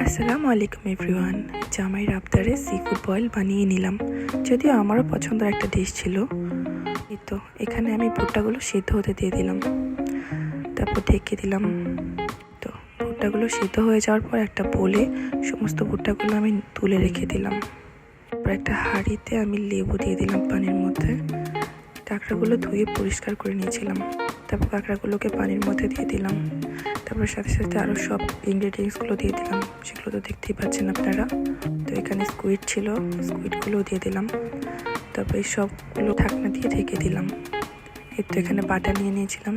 আসসালামু আলাইকুম এভরিওয়ান। জামাইয়ের আবদারে সি ফুড বয়েল বানিয়ে নিলাম, যদিও আমারও পছন্দের একটা ডিশ ছিল। এই তো এখানে আমি ভুট্টাগুলো সিদ্ধ হতে দিয়ে দিলাম, তারপর ঢেকে দিলাম। তো ভুট্টাগুলো সিদ্ধ হয়ে যাওয়ার পর একটা বোলে সমস্ত ভুট্টাগুলো আমি তুলে রেখে দিলাম। তারপর একটা হাঁড়িতে আমি লেবু দিয়ে দিলাম পানির মধ্যে। কাঁকড়াগুলো ধুয়ে পরিষ্কার করে নিয়েছিলাম, তারপর কাঁকড়াগুলোকে পানির মধ্যে দিয়ে দিলাম। তারপর সাথে সাথে আরও সব ইনগ্রেডিয়েন্টসগুলো দিয়ে দিলাম, সেগুলো তো দেখতেই পাচ্ছেন আপনারা। তো এখানে স্কুইড ছিল, স্কুইডগুলোও দিয়ে দিলাম। তারপর এই সবগুলো ঢাকনা দিয়ে ঢেকে দিলাম। এই তো এখানে বাটার নিয়ে নিয়েছিলাম,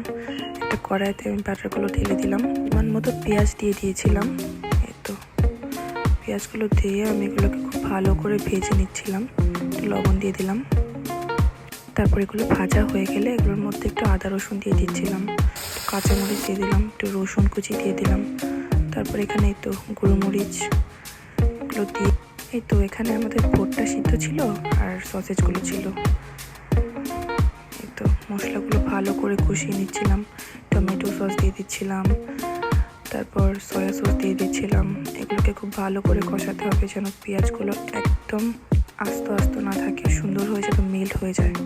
একটা কড়াইতে আমি বাটারগুলো ঢেলে দিলাম। আমার মতো পেঁয়াজ দিয়ে দিয়েছিলাম। এই তো পেঁয়াজগুলো দিয়ে আমি এগুলোকে খুব ভালো করে ভেজে নিচ্ছিলাম। লবণ দিয়ে দিলাম। তারপর এগুলো ভাজা হয়ে গেলে এগুলোর মধ্যে একটু আদা রসুন দিয়ে দিচ্ছিলাম, কাঁচামরিচ দিয়ে দিলাম, একটু রসুন কুচি দিয়ে দিলাম। তারপর এখানে এই তো গুঁড়োমরিচ এগুলো দিয়ে, এই তো এখানে আমাদের ভুট্টা সিদ্ধ ছিল আর সসেজগুলো ছিল। এই তো মশলাগুলো ভালো করে কষিয়ে নিচ্ছিলাম। টমেটো সস দিয়ে দিচ্ছিলাম, তারপর সয়া সস দিয়ে দিচ্ছিলাম। এগুলোকে খুব ভালো করে কষাতে হবে যেন পেঁয়াজগুলো একদম আস্ত আস্ত না থাকে, সুন্দর হয়ে যেন মেল্ট হয়ে যায়।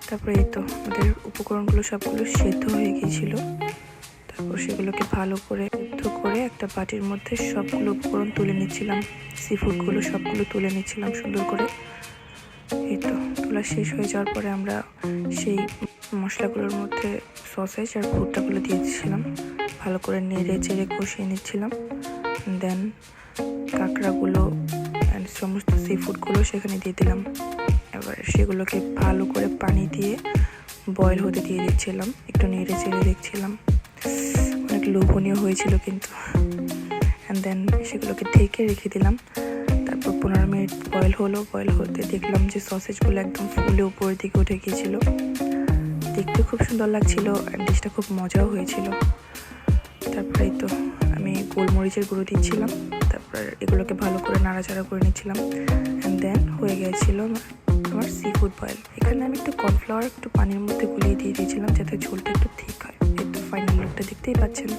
তারপরে এই তো আমাদের উপকরণগুলো সবগুলো সেদ্ধ হয়ে গিয়েছিল। তারপর সেগুলোকে ভালো করে সেদ্ধ করে একটা বাটির মধ্যে সবগুলো উপকরণ তুলে নিচ্ছিলাম। সি ফুডগুলো সবগুলো তুলে নিচ্ছিলাম সুন্দর করে। এই তো তোলা শেষ হয়ে যাওয়ার পরে আমরা সেই মশলাগুলোর মধ্যে সসেজ আর ভুট্টাগুলো দিয়ে দিচ্ছিলাম, ভালো করে নেড়ে চেড়ে কষিয়ে নিচ্ছিলাম। দেন কাঁকড়াগুলো অ্যান্ড সমস্ত সি ফুডগুলো সেখানে দিয়ে দিলাম। এবার সেগুলোকে ভালো করে পানি দিয়ে বয়েল হতে দিয়ে দিচ্ছিলাম, একটু নেড়ে চেড়ে দেখছিলাম। অনেক লোভনীয় হয়েছিল কিন্তু। অ্যান্ড দেন সেগুলোকে ঢেকে রেখে দিলাম। তারপর 15 মিনিট বয়েল হলো। বয়েল হতে দেখলাম যে সসেজগুলো একদম ফুলে উপরের দিকে উঠে গিয়েছিল। দেখতে খুব সুন্দর লাগছিল, অ্যান্ড ডিশটা খুব মজাও হয়েছিল। তারপরে এই তো আমি গোলমরিচের গুঁড়ো দিচ্ছিলাম, তারপর এগুলোকে ভালো করে নাড়াচাড়া করে নিচ্ছিলাম। অ্যান্ড দেন হয়ে গিয়েছিল আমার সি ফুড বয়েল। এখানে আমি একটু কর্নফ্লাওয়ার একটু পানির মধ্যে গুলিয়ে দিয়ে দিয়েছিলাম যাতে ঝোলটা একটু ঠিক হয়। এই তো ফাইনাল লুকটা দেখতেই পাচ্ছেন।